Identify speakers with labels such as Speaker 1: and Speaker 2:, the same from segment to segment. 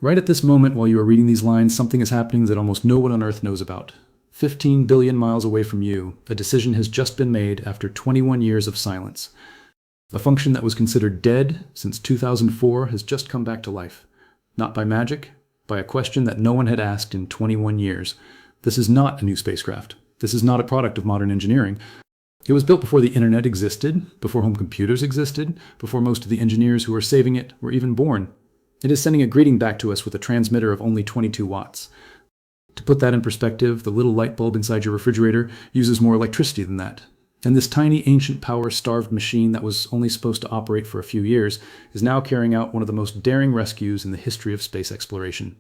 Speaker 1: Right at this moment, while you are reading these lines, something is happening that almost no one on Earth knows about. 15 billion miles away from you, a decision has just been made after 21 years of silence. A function that was considered dead since 2004 has just come back to life. Not by magic, by a question that no one had asked in 21 years. This is not a new spacecraft. This is not a product of modern engineering. It was built before the internet existed, before home computers existed, before most of the engineers who are saving it were even born. It is sending a greeting back to us with a transmitter of only 22 watts. To put that in perspective, the little light bulb inside your refrigerator uses more electricity than that. And this tiny, ancient, power-starved machine that was only supposed to operate for a few years is now carrying out one of the most daring rescues in the history of space exploration.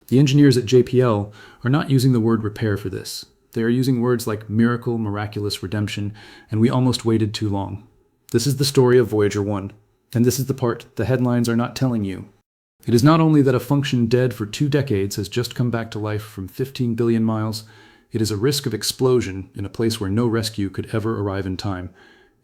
Speaker 1: The engineers at JPL are not using the word repair for this. They are using words like miracle, miraculous, redemption, and we almost waited too long. This is the story of Voyager 1, and this is the part the headlines are not telling you. It is not only that a function dead for 2 decades has just come back to life from 15 billion miles, it is a risk of explosion in a place where no rescue could ever arrive in time.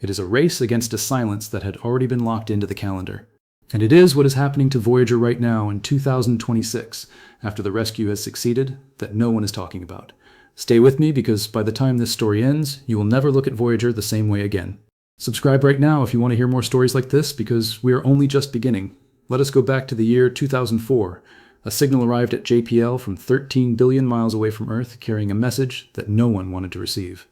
Speaker 1: It is a race against a silence that had already been locked into the calendar. And it is what is happening to Voyager right now in 2026, after the rescue has succeeded, that no one is talking about. Stay with me, because by the time this story ends, you will never look at Voyager the same way again. Subscribe right now if you want to hear more stories like this, because we are only just beginning. Let us go back to the year 2004. A signal arrived at JPL from 13 billion miles away from Earth, carrying a message that no one wanted to receive.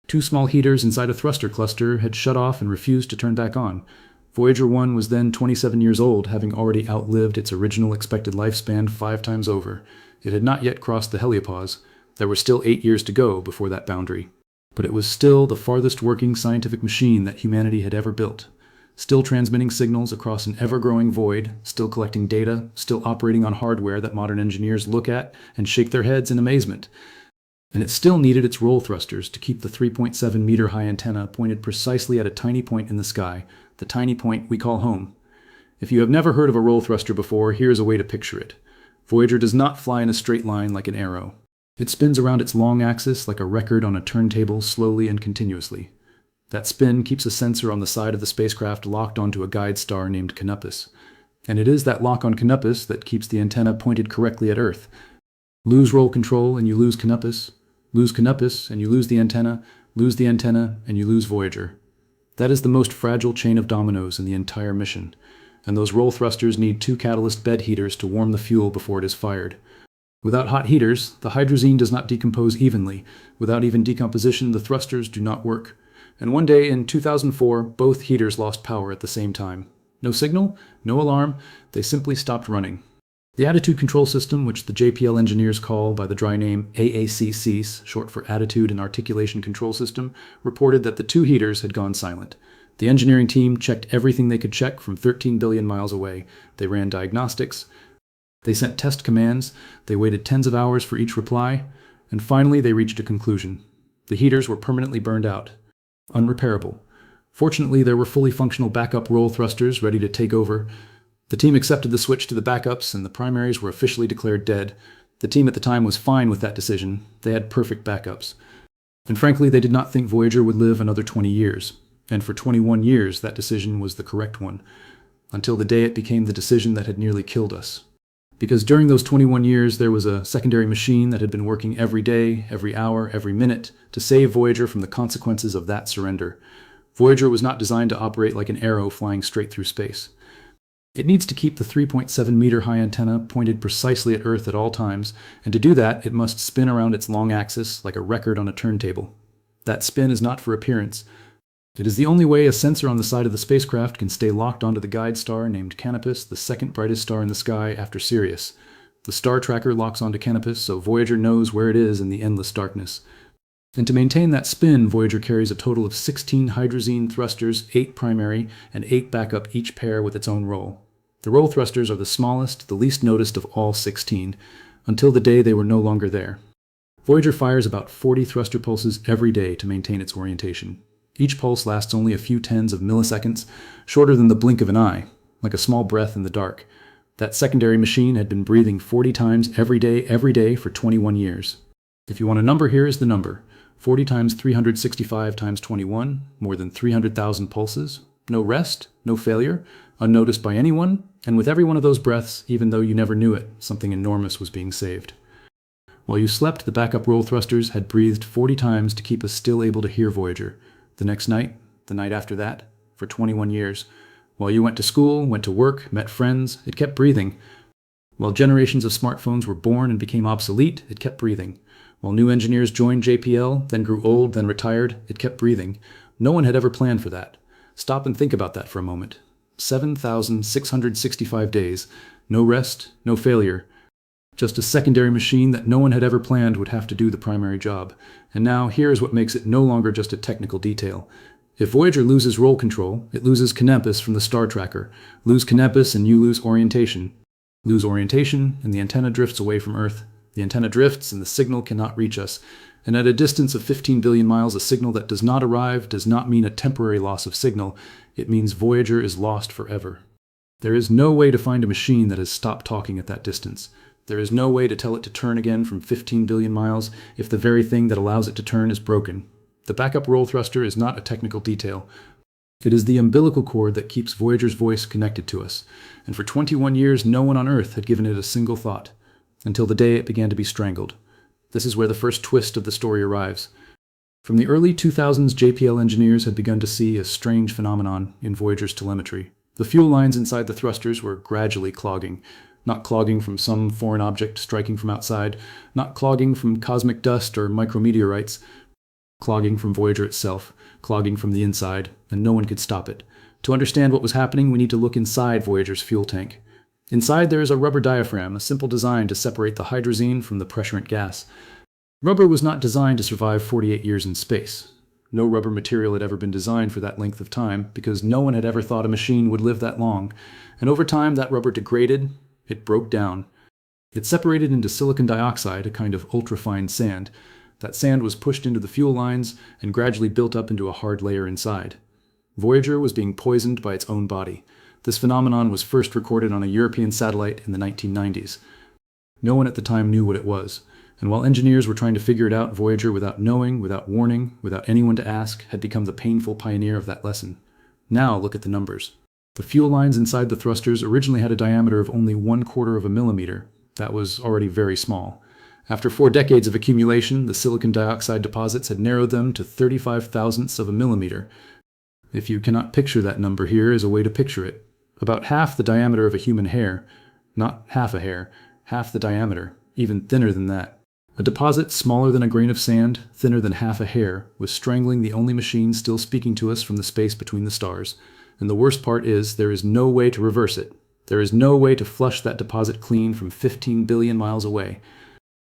Speaker 1: 2 small heaters inside a thruster cluster had shut off and refused to turn back on. Voyager 1 was then 27 years old, having already outlived its original expected lifespan 5 times over. It had not yet crossed the heliopause. There were still 8 years to go before that boundary. But it was still the farthest working scientific machine that humanity had ever built. Still transmitting signals across an ever-growing void, still collecting data, still operating on hardware that modern engineers look at and shake their heads in amazement. And it still needed its roll thrusters to keep the 3.7-meter-high antenna pointed precisely at a tiny point in the sky, the tiny point we call home. If you have never heard of a roll thruster before, here is a way to picture it. Voyager does not fly in a straight line like an arrow. It spins around its long axis like a record on a turntable, slowly and continuously. That spin keeps a sensor on the side of the spacecraft locked onto a guide star named Canopus. And it is that lock on Canopus that keeps the antenna pointed correctly at Earth. Lose roll control and you lose Canopus. Lose Canopus and you lose the antenna and you lose Voyager. That is the most fragile chain of dominoes in the entire mission. And those roll thrusters need 2 catalyst bed heaters to warm the fuel before it is fired. Without hot heaters, the hydrazine does not decompose evenly. Without even decomposition, the thrusters do not work. And one day in 2004, both heaters lost power at the same time. No signal, no alarm, they simply stopped running. The attitude control system, which the JPL engineers call by the dry name AACC, short for Attitude and Articulation Control System, reported that the 2 heaters had gone silent. The engineering team checked everything they could check from 13 billion miles away. They ran diagnostics, they sent test commands, they waited tens of hours for each reply, and finally they reached a conclusion. The heaters were permanently burned out. Unrepairable. Fortunately, there were fully functional backup roll thrusters ready to take over. The team accepted the switch to the backups, and the primaries were officially declared dead. The team at the time was fine with that decision. They had perfect backups. And frankly, they did not think Voyager would live another 20 years. And for 21 years, that decision was the correct one. Until the day it became the decision that had nearly killed us. Because during those 21 years, there was a secondary machine that had been working every day, every hour, every minute to save Voyager from the consequences of that surrender. Voyager was not designed to operate like an arrow flying straight through space. It needs to keep the 3.7-meter-high antenna pointed precisely at Earth at all times, and to do that, it must spin around its long axis like a record on a turntable. That spin is not for appearance. It is the only way a sensor on the side of the spacecraft can stay locked onto the guide star named Canopus, the second brightest star in the sky after Sirius. The star tracker locks onto Canopus, so Voyager knows where it is in the endless darkness. And to maintain that spin, Voyager carries a total of 16 hydrazine thrusters, 8 primary, and 8 backup, each pair with its own roll. The roll thrusters are the smallest, the least noticed of all 16, until the day they were no longer there. Voyager fires about 40 thruster pulses every day to maintain its orientation. Each pulse lasts only a few tens of milliseconds, shorter than the blink of an eye, like a small breath in the dark. That secondary machine had been breathing 40 times every day for 21 years. If you want a number, here is the number. 40 times 365 times 21, more than 300,000 pulses. No rest, no failure, unnoticed by anyone, And with every one of those breaths, even though you never knew it, something enormous was being saved. While you slept, the backup roll thrusters had breathed 40 times to keep us still able to hear Voyager. The next night, the night after that, for 21 years. While you went to school, went to work, met friends, it kept breathing. While generations of smartphones were born and became obsolete, it kept breathing. While new engineers joined JPL, then grew old, then retired, it kept breathing. No one had ever planned for that. Stop and think about that for a moment. 7,665 days. No rest, no failure. Just a secondary machine that no one had ever planned would have to do the primary job. And now, here's what makes it no longer just a technical detail. If Voyager loses roll control, it loses Canopus from the star tracker. Lose Canopus and you lose orientation. Lose orientation, and the antenna drifts away from Earth. The antenna drifts, and the signal cannot reach us. And at a distance of 15 billion miles, a signal that does not arrive does not mean a temporary loss of signal. It means Voyager is lost forever. There is no way to find a machine that has stopped talking at that distance. There is no way to tell it to turn again from 15 billion miles if the very thing that allows it to turn is broken. The backup roll thruster is not a technical detail. It is the umbilical cord that keeps Voyager's voice connected to us. And for 21 years, no one on Earth had given it a single thought, until the day it began to be strangled. This is where the first twist of the story arrives. From the early 2000s, JPL engineers had begun to see a strange phenomenon in Voyager's telemetry. The fuel lines inside the thrusters were gradually clogging. Not clogging from some foreign object striking from outside, not clogging from cosmic dust or micrometeorites, clogging from Voyager itself, clogging from the inside, and no one could stop it. To understand what was happening, we need to look inside Voyager's fuel tank. Inside there is a rubber diaphragm, a simple design to separate the hydrazine from the pressurant gas. Rubber was not designed to survive 48 years in space. No rubber material had ever been designed for that length of time, because no one had ever thought a machine would live that long. And over time, that rubber degraded. It broke down. It separated into silicon dioxide, a kind of ultrafine sand. That sand was pushed into the fuel lines and gradually built up into a hard layer inside. Voyager was being poisoned by its own body. This phenomenon was first recorded on a European satellite in the 1990s. No one at the time knew what it was. And while engineers were trying to figure it out, Voyager, without knowing, without warning, without anyone to ask, had become the painful pioneer of that lesson. Now look at the numbers. The fuel lines inside the thrusters originally had a diameter of only 1/4 of a millimeter. That was already very small. After 4 decades of accumulation, the silicon dioxide deposits had narrowed them to 35 thousandths of a millimeter. If you cannot picture that number, here is a way to picture it. About half the diameter of a human hair. Not half a hair, half the diameter, even thinner than that. A deposit smaller than a grain of sand, thinner than half a hair, was strangling the only machine still speaking to us from the space between the stars. And the worst part is, there is no way to reverse it. There is no way to flush that deposit clean from 15 billion miles away.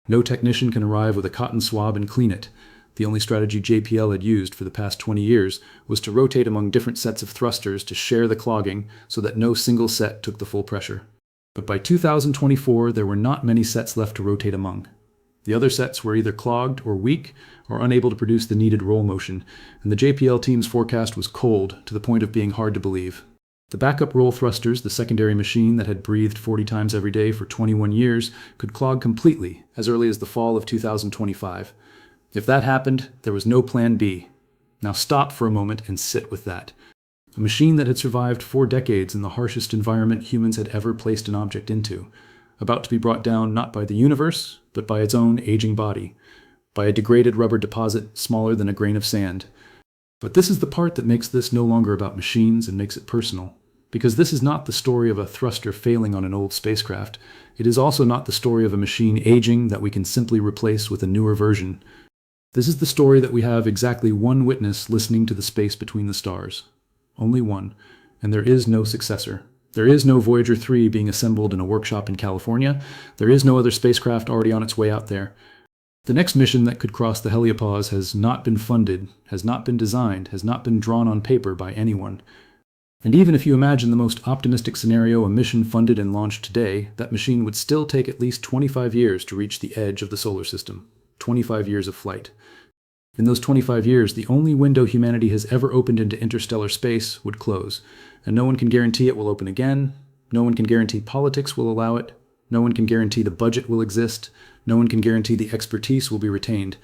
Speaker 1: No technician can arrive with a cotton swab and clean it. The only strategy JPL had used for the past 20 years was to rotate among different sets of thrusters to share the clogging so that no single set took the full pressure. But by 2024, there were not many sets left to rotate among. The other sets were either clogged or weak or unable to produce the needed roll motion, and the JPL team's forecast was cold to the point of being hard to believe. The backup roll thrusters, the secondary machine that had breathed 40 times every day for 21 years, could clog completely as early as the fall of 2025. If that happened, there was no plan B. Now stop for a moment and sit with that. A machine that had survived 4 decades in the harshest environment humans had ever placed an object into, about to be brought down not by the universe, but by its own aging body, by a degraded rubber deposit smaller than a grain of sand. But this is the part that makes this no longer about machines and makes it personal. Because this is not the story of a thruster failing on an old spacecraft. It is also not the story of a machine aging that we can simply replace with a newer version. This is the story that we have exactly one witness listening to the space between the stars. Only one. And there is no successor. There is no Voyager 3 being assembled in a workshop in California. There is no other spacecraft already on its way out there. The next mission that could cross the heliopause has not been funded, has not been designed, has not been drawn on paper by anyone. And even if you imagine the most optimistic scenario, a mission funded and launched today, that machine would still take at least 25 years to reach the edge of the solar system. 25 years of flight. In those 25 years, the only window humanity has ever opened into interstellar space would close. And no one can guarantee it will open again. No one can guarantee politics will allow it. No one can guarantee the budget will exist. No one can guarantee the expertise will be retained.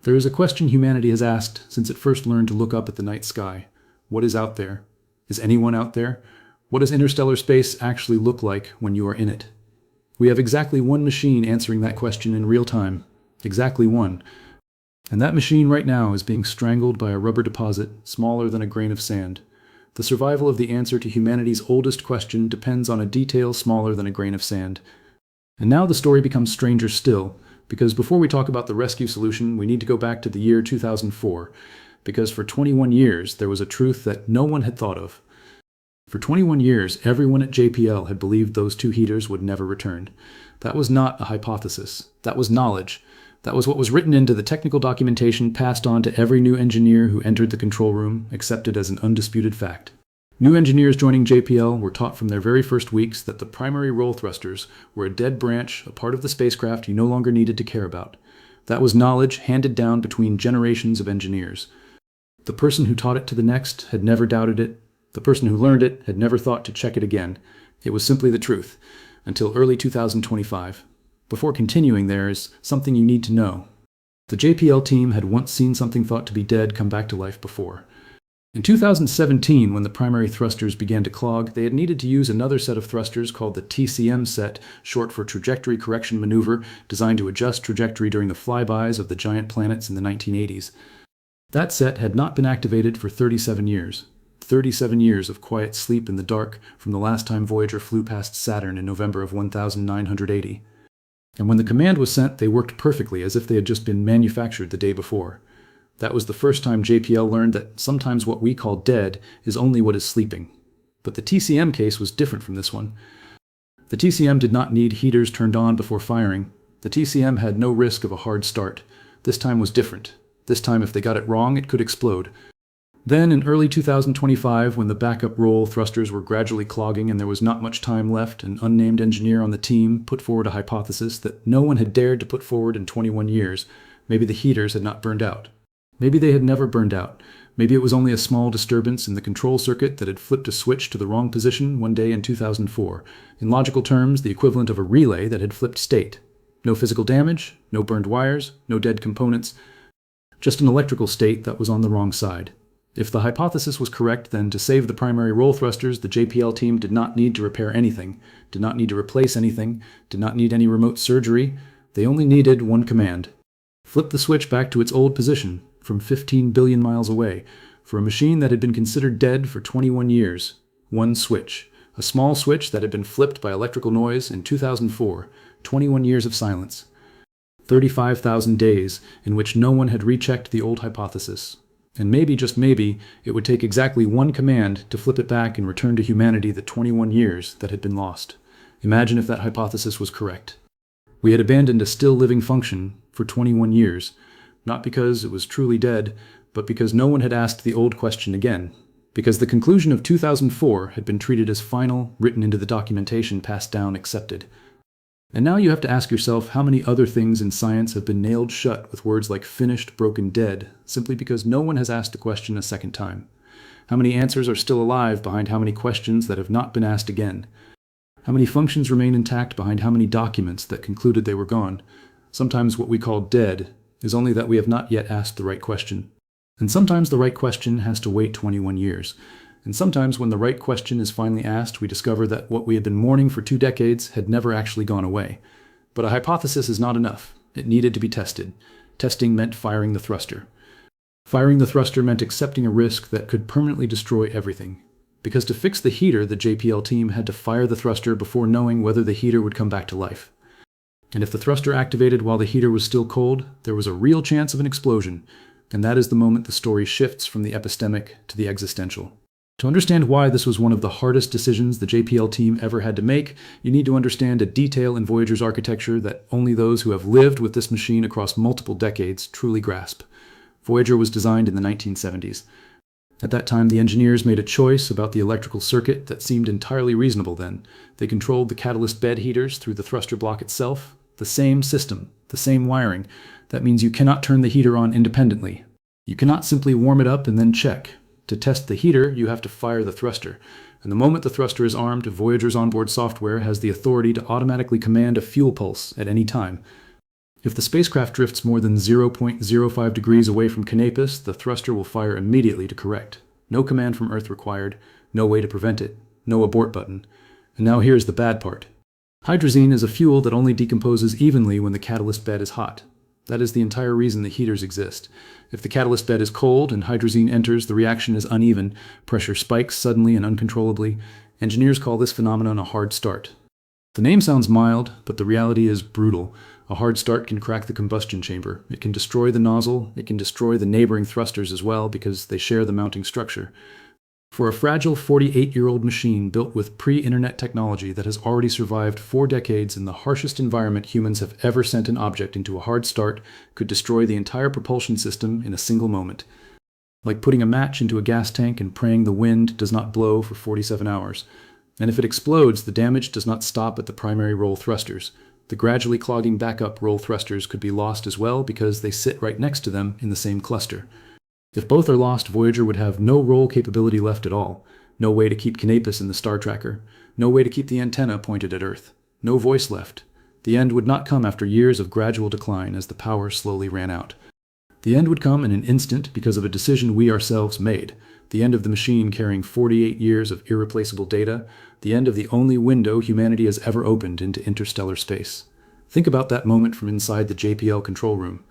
Speaker 1: There is a question humanity has asked since it first learned to look up at the night sky. What is out there? Is anyone out there? What does interstellar space actually look like when you are in it? We have exactly one machine answering that question in real time. Exactly one. And that machine right now is being strangled by a rubber deposit smaller than a grain of sand. The survival of the answer to humanity's oldest question depends on a detail smaller than a grain of sand. And now the story becomes stranger still, because before we talk about the rescue solution, we need to go back to the year 2004, because for 21 years there was a truth that no one had thought of. For 21 years, everyone at JPL had believed those two heaters would never return. That was not a hypothesis. That was knowledge. That was what was written into the technical documentation passed on to every new engineer who entered the control room, accepted as an undisputed fact. New engineers joining JPL were taught from their very first weeks that the primary roll thrusters were a dead branch, a part of the spacecraft you no longer needed to care about. That was knowledge handed down between generations of engineers. The person who taught it to the next had never doubted it. The person who learned it had never thought to check it again. It was simply the truth, until early 2025. Before continuing, there is something you need to know. The JPL team had once seen something thought to be dead come back to life before. In 2017, when the primary thrusters began to clog, they had needed to use another set of thrusters called the TCM set, short for Trajectory Correction Maneuver, designed to adjust trajectory during the flybys of the giant planets in the 1980s. That set had not been activated for 37 years. 37 years of quiet sleep in the dark from the last time Voyager flew past Saturn in November of 1980. And when the command was sent, they worked perfectly as if they had just been manufactured the day before. That was the first time JPL learned that sometimes what we call dead is only what is sleeping. But the TCM case was different from this one. The TCM did not need heaters turned on before firing. The TCM had no risk of a hard start. This time was different. This time, if they got it wrong, it could explode. Then, in early 2025, when the backup roll thrusters were gradually clogging and there was not much time left, an unnamed engineer on the team put forward a hypothesis that no one had dared to put forward in 21 years. Maybe the heaters had not burned out. Maybe they had never burned out. Maybe it was only a small disturbance in the control circuit that had flipped a switch to the wrong position one day in 2004. In logical terms, the equivalent of a relay that had flipped state. No physical damage, no burned wires, no dead components. Just an electrical state that was on the wrong side. If the hypothesis was correct, then to save the primary roll thrusters, the JPL team did not need to repair anything, did not need to replace anything, did not need any remote surgery. They only needed one command. Flip the switch back to its old position, from 15 billion miles away, for a machine that had been considered dead for 21 years. One switch. A small switch that had been flipped by electrical noise in 2004. 21 years of silence. 35,000 days in which no one had rechecked the old hypothesis. And maybe, just maybe, it would take exactly one command to flip it back and return to humanity the 21 years that had been lost. Imagine if that hypothesis was correct. We had abandoned a still living function for 21 years, not because it was truly dead, but because no one had asked the old question again. Because the conclusion of 2004 had been treated as final, written into the documentation, passed down, accepted. And now you have to ask yourself how many other things in science have been nailed shut with words like finished, broken, dead, simply because no one has asked the question a second time. How many answers are still alive behind how many questions that have not been asked again? How many functions remain intact behind how many documents that concluded they were gone? Sometimes what we call dead is only that we have not yet asked the right question. And sometimes the right question has to wait 21 years. And sometimes when the right question is finally asked, we discover that what we had been mourning for 2 decades had never actually gone away. But a hypothesis is not enough. It needed to be tested. Testing meant firing the thruster. Firing the thruster meant accepting a risk that could permanently destroy everything. Because to fix the heater, the JPL team had to fire the thruster before knowing whether the heater would come back to life. And if the thruster activated while the heater was still cold, there was a real chance of an explosion. And that is the moment the story shifts from the epistemic to the existential. To understand why this was one of the hardest decisions the JPL team ever had to make, you need to understand a detail in Voyager's architecture that only those who have lived with this machine across multiple decades truly grasp. Voyager was designed in the 1970s. At that time, the engineers made a choice about the electrical circuit that seemed entirely reasonable then. They controlled the catalyst bed heaters through the thruster block itself. The same system, the same wiring. That means you cannot turn the heater on independently. You cannot simply warm it up and then check. To test the heater, you have to fire the thruster. And the moment the thruster is armed, Voyager's onboard software has the authority to automatically command a fuel pulse at any time. If the spacecraft drifts more than 0.05 degrees away from Canopus, the thruster will fire immediately to correct. No command from Earth required, no way to prevent it, no abort button. And now here's the bad part. Hydrazine is a fuel that only decomposes evenly when the catalyst bed is hot. That is the entire reason the heaters exist. If the catalyst bed is cold and hydrazine enters, the reaction is uneven, pressure spikes suddenly and uncontrollably. Engineers call this phenomenon a hard start. The name sounds mild, but the reality is brutal. A hard start can crack the combustion chamber. It can destroy the nozzle. It can destroy the neighboring thrusters as well because they share the mounting structure. For a fragile 48-year-old machine built with pre-internet technology that has already survived 4 decades in the harshest environment humans have ever sent an object into, a hard start could destroy the entire propulsion system in a single moment. Like putting a match into a gas tank and praying the wind does not blow for 47 hours. And if it explodes, the damage does not stop at the primary roll thrusters. The gradually clogging backup roll thrusters could be lost as well because they sit right next to them in the same cluster. If both are lost, Voyager would have no roll capability left at all, no way to keep Canopus in the star tracker, no way to keep the antenna pointed at Earth, no voice left. The end would not come after years of gradual decline as the power slowly ran out. The end would come in an instant because of a decision we ourselves made, the end of the machine carrying 48 years of irreplaceable data, the end of the only window humanity has ever opened into interstellar space. Think about that moment from inside the JPL control room.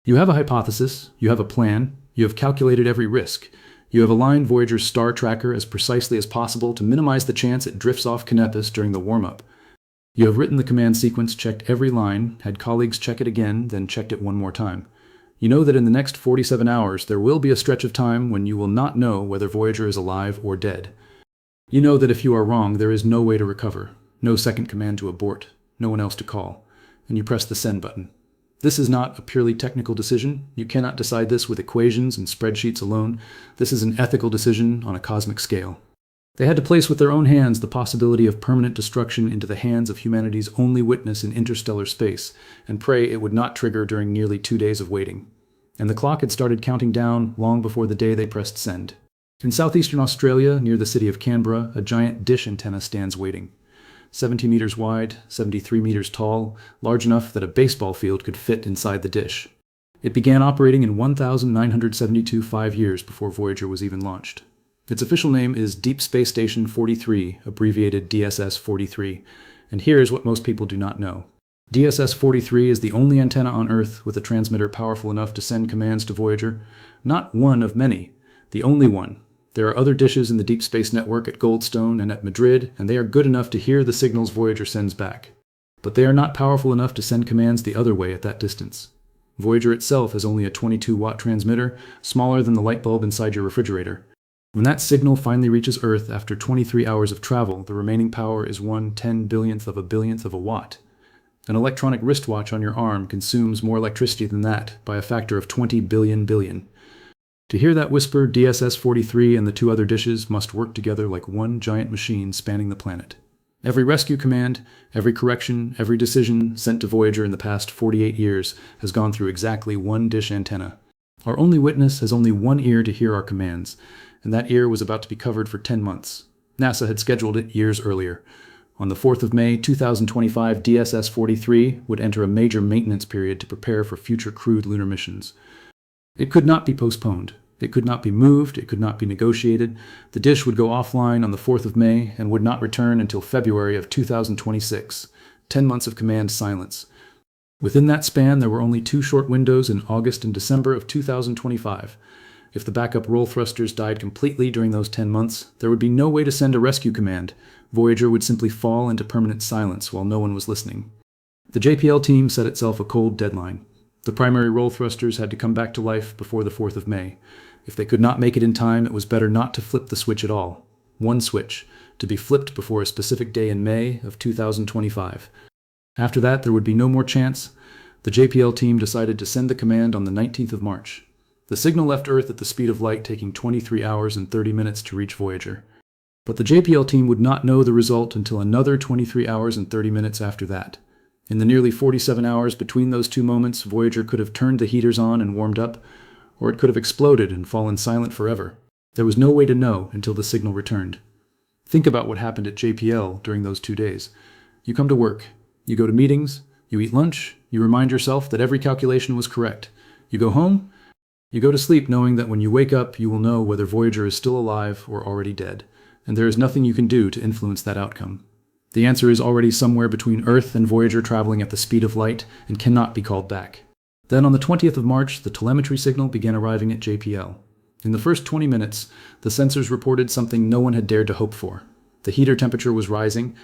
Speaker 1: You have a hypothesis, you have a plan, you have calculated every risk. You have aligned Voyager's star tracker as precisely as possible to minimize the chance it drifts off Canopus during the warm-up. You have written the command sequence, checked every line, had colleagues check it again, then checked it one more time. You know that in the next 47 hours there will be a stretch of time when you will not know whether Voyager is alive or dead. You know that if you are wrong, there is no way to recover, no second command to abort, no one else to call, and you press the send button. This is not a purely technical decision. You cannot decide this with equations and spreadsheets alone. This is an ethical decision on a cosmic scale. They had to place with their own hands the possibility of permanent destruction into the hands of humanity's only witness in interstellar space, and pray it would not trigger during nearly 2 days of waiting. And the clock had started counting down long before the day they pressed send. In southeastern Australia, near the city of Canberra, a giant dish antenna stands waiting. 70 meters wide, 73 meters tall, large enough that a baseball field could fit inside the dish. It began operating in 1972, 5 years before Voyager was even launched. Its official name is Deep Space Station 43, abbreviated DSS-43, and here is what most people do not know. DSS-43 is the only antenna on Earth with a transmitter powerful enough to send commands to Voyager. Not one of many, the only one. There are other dishes in the Deep Space Network at Goldstone and at Madrid, and they are good enough to hear the signals Voyager sends back. But they are not powerful enough to send commands the other way at that distance. Voyager itself has only a 22-watt transmitter, smaller than the light bulb inside your refrigerator. When that signal finally reaches Earth after 23 hours of travel, the remaining power is 1/10 of a billionth of a watt. An electronic wristwatch on your arm consumes more electricity than that by a factor of 20 billion. To hear that whisper, DSS-43 and the 2 other dishes must work together like one giant machine spanning the planet. Every rescue command, every correction, every decision sent to Voyager in the past 48 years has gone through exactly one dish antenna. Our only witness has only one ear to hear our commands, and that ear was about to be covered for 10 months. NASA had scheduled it years earlier. On the 4th of May, 2025, DSS-43 would enter a major maintenance period to prepare for future crewed lunar missions. It could not be postponed. It could not be moved. It could not be negotiated. The dish would go offline on the 4th of May and would not return until February of 2026. 10 months of command silence. Within that span, there were only 2 short windows in August and December of 2025. If the backup roll thrusters died completely during those 10 months, there would be no way to send a rescue command. Voyager would simply fall into permanent silence while no one was listening. The JPL team set itself a cold deadline. The primary roll thrusters had to come back to life before the 4th of May. If they could not make it in time, it was better not to flip the switch at all. One switch, to be flipped before a specific day in May of 2025. After that, there would be no more chance. The JPL team decided to send the command on the 19th of March. The signal left Earth at the speed of light, taking 23 hours and 30 minutes to reach Voyager. But the JPL team would not know the result until another 23 hours and 30 minutes after that. In the nearly 47 hours between those 2 moments, Voyager could have turned the heaters on and warmed up, or it could have exploded and fallen silent forever. There was no way to know until the signal returned. Think about what happened at JPL during those 2 days. You come to work, you go to meetings, you eat lunch, you remind yourself that every calculation was correct. You go home, you go to sleep knowing that when you wake up, you will know whether Voyager is still alive or already dead. and there is nothing you can do to influence that outcome. The answer is already somewhere between Earth and Voyager traveling at the speed of light and cannot be called back. Then on the 20th of March, the telemetry signal began arriving at JPL. In the first 20 minutes, the sensors reported something no one had dared to hope for. The heater temperature was rising,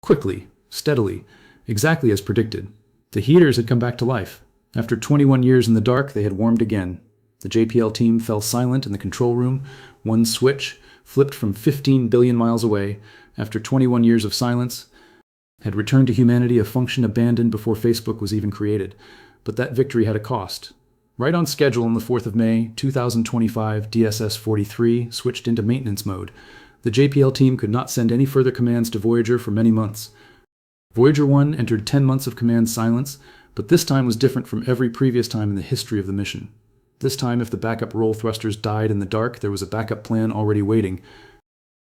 Speaker 1: quickly, steadily, exactly as predicted. The heaters had come back to life. After 21 years in the dark, they had warmed again. The JPL team fell silent in the control room. One switch, flipped from 15 billion miles away, after 21 years of silence, had returned to humanity a function abandoned before Facebook was even created. But that victory had a cost. Right on schedule on the 4th of May, 2025, DSS-43 switched into maintenance mode. The JPL team could not send any further commands to Voyager for many months. Voyager 1 entered 10 months of command silence, but this time was different from every previous time in the history of the mission. This time, if the backup roll thrusters died in the dark, there was a backup plan already waiting.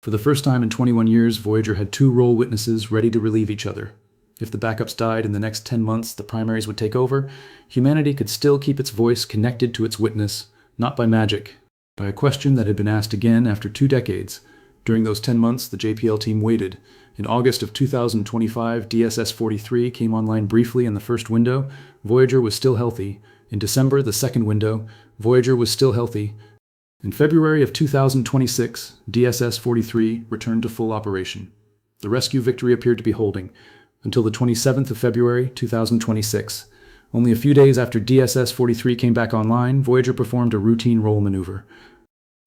Speaker 1: For the first time in 21 years, Voyager had 2 roll witnesses ready to relieve each other. If the backups died in the next 10 months, the primaries would take over. Humanity could still keep its voice connected to its witness, not by magic, by a question that had been asked again after 2 decades. During those 10 months, the JPL team waited. In August of 2025, DSS-43 came online briefly in the first window. Voyager was still healthy. In December, the second window, Voyager was still healthy. In February of 2026, DSS-43 returned to full operation. The rescue victory appeared to be holding, until the 27th of February, 2026. Only a few days after DSS-43 came back online, Voyager performed a routine roll maneuver.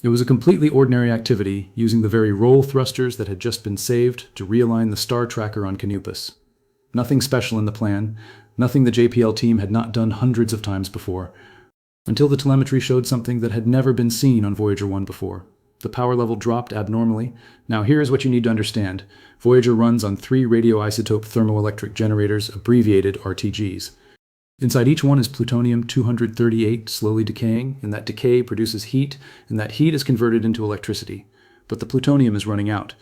Speaker 1: It was a completely ordinary activity, using the very roll thrusters that had just been saved to realign the star tracker on Canopus. Nothing special in the plan, nothing the JPL team had not done hundreds of times before, until the telemetry showed something that had never been seen on Voyager 1 before. The power level dropped abnormally. Now here is what you need to understand. Voyager runs on 3 radioisotope thermoelectric generators, abbreviated RTGs. Inside each one is plutonium-238 slowly decaying, and that decay produces heat, and that heat is converted into electricity. But the plutonium is running out.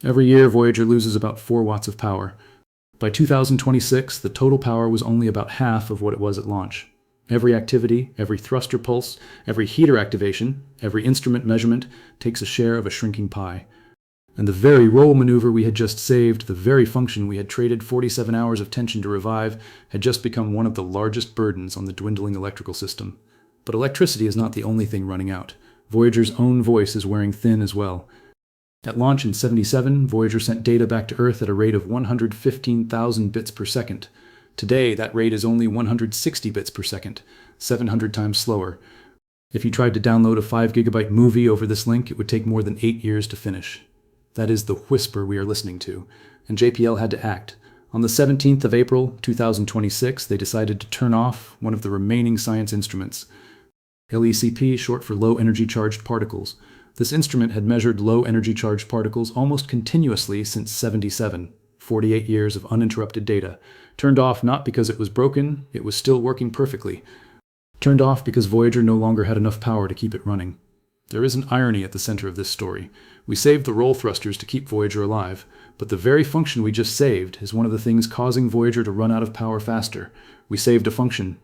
Speaker 1: Every year, Voyager loses about 4 watts of power. By 2026, the total power was only about half of what it was at launch. Every activity, every thruster pulse, every heater activation, every instrument measurement takes a share of a shrinking pie. And the very roll maneuver we had just saved, the very function we had traded 47 hours of tension to revive, had just become one of the largest burdens on the dwindling electrical system. But electricity is not the only thing running out. Voyager's own voice is wearing thin as well. At launch in '77, Voyager sent data back to Earth at a rate of 115,000 bits per second. Today, that rate is only 160 bits per second, 700 times slower. If you tried to download a 5 gigabyte movie over this link, it would take more than 8 years to finish. That is the whisper we are listening to, and JPL had to act. On the 17th of April, 2026, they decided to turn off one of the remaining science instruments. LECP, short for low energy charged particles. This instrument had measured low energy charged particles almost continuously since '77, 48 years of uninterrupted data. Turned off not because it was broken, it was still working perfectly. Turned off because Voyager no longer had enough power to keep it running. There is an irony at the center of this story. We saved the roll thrusters to keep Voyager alive, but the very function we just saved is one of the things causing Voyager to run out of power faster. We saved a function.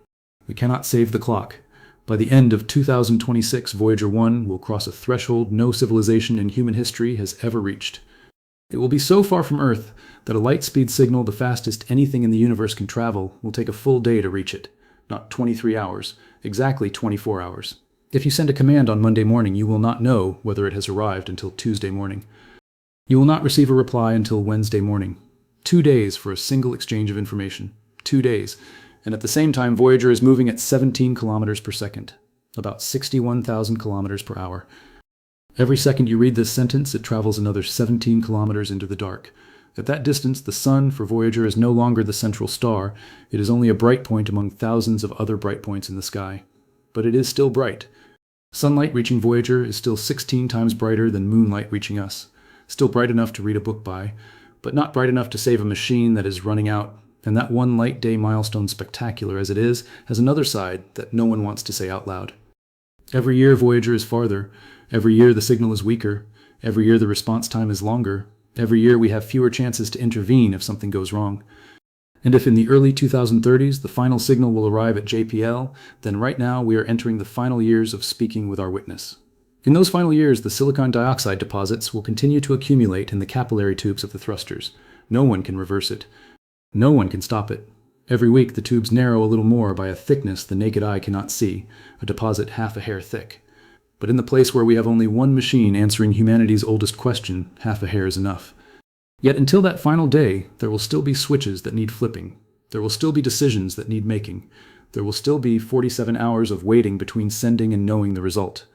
Speaker 1: We cannot save the clock. By the end of 2026, Voyager 1 will cross a threshold no civilization in human history has ever reached. It will be so far from Earth that a light speed signal, the fastest anything in the universe can travel, will take a full day to reach it. Not 23 hours, exactly 24 hours. If you send a command on Monday morning, you will not know whether it has arrived until Tuesday morning. You will not receive a reply until Wednesday morning. 2 days for a single exchange of information. 2 days. And at the same time, Voyager is moving at 17 kilometers per second, about 61,000 kilometers per hour. Every second you read this sentence, it travels another 17 kilometers into the dark. At that distance, the sun for Voyager is no longer the central star. It is only a bright point among thousands of other bright points in the sky. But it is still bright. Sunlight reaching Voyager is still 16 times brighter than moonlight reaching us. Still bright enough to read a book by, but not bright enough to save a machine that is running out. And that one light day milestone, spectacular as it is, has another side that no one wants to say out loud. Every year Voyager is farther. Every year the signal is weaker. Every year the response time is longer. Every year we have fewer chances to intervene if something goes wrong. And if in the early 2030s the final signal will arrive at JPL, then right now we are entering the final years of speaking with our witness. In those final years, the silicon dioxide deposits will continue to accumulate in the capillary tubes of the thrusters. No one can reverse it. No one can stop it. Every week, the tubes narrow a little more by a thickness the naked eye cannot see, a deposit half a hair thick. But in the place where we have only one machine answering humanity's oldest question, half a hair is enough. Yet until that final day, there will still be switches that need flipping. There will still be decisions that need making. There will still be 47 hours of waiting between sending and knowing the result.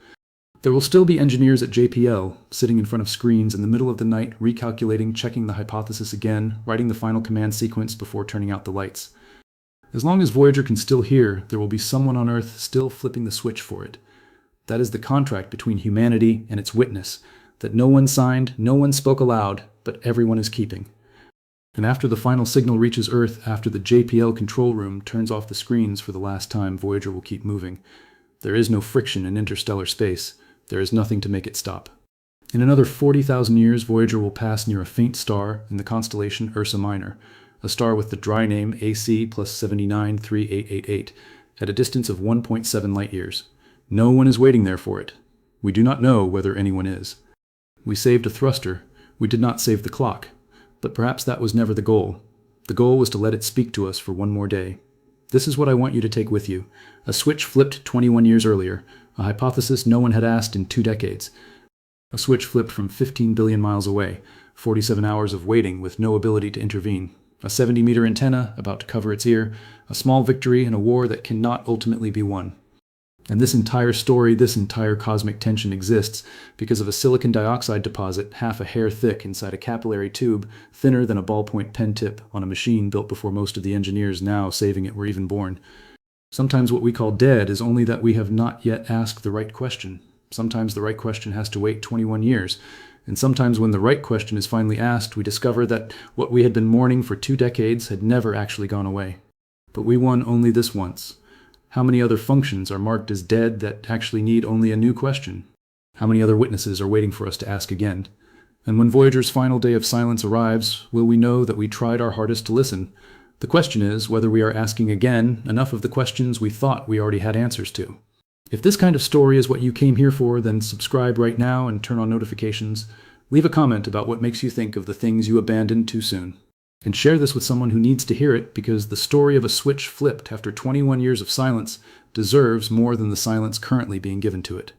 Speaker 1: There will still be engineers at JPL sitting in front of screens in the middle of the night, recalculating, checking the hypothesis again, writing the final command sequence before turning out the lights. As long as Voyager can still hear, there will be someone on Earth still flipping the switch for it. That is the contract between humanity and its witness, that no one signed, no one spoke aloud, but everyone is keeping. And after the final signal reaches Earth, after the JPL control room turns off the screens for the last time, Voyager will keep moving. There is no friction in interstellar space. There is nothing to make it stop. In another 40,000 years, Voyager will pass near a faint star in the constellation Ursa Minor, a star with the dry name AC plus 793888, at a distance of 1.7 light-years. No one is waiting there for it. We do not know whether anyone is. We saved a thruster. We did not save the clock. But perhaps that was never the goal. The goal was to let it speak to us for one more day. This is what I want you to take with you. A switch flipped 21 years earlier, a hypothesis no one had asked in 2 decades. A switch flipped from 15 billion miles away, 47 hours of waiting with no ability to intervene. A 70-meter antenna about to cover its ear, a small victory in a war that cannot ultimately be won. And this entire story, this entire cosmic tension exists because of a silicon dioxide deposit half a hair thick inside a capillary tube, thinner than a ballpoint pen tip on a machine built before most of the engineers now saving it were even born. Sometimes what we call dead is only that we have not yet asked the right question. Sometimes the right question has to wait 21 years. And sometimes when the right question is finally asked, we discover that what we had been mourning for 2 decades had never actually gone away. But we won only this once. How many other functions are marked as dead that actually need only a new question? How many other witnesses are waiting for us to ask again? And when Voyager's final day of silence arrives, will we know that we tried our hardest to listen? The question is whether we are asking again enough of the questions we thought we already had answers to. If this kind of story is what you came here for, then subscribe right now and turn on notifications. Leave a comment about what makes you think of the things you abandoned too soon. And share this with someone who needs to hear it, because the story of a switch flipped after 21 years of silence deserves more than the silence currently being given to it.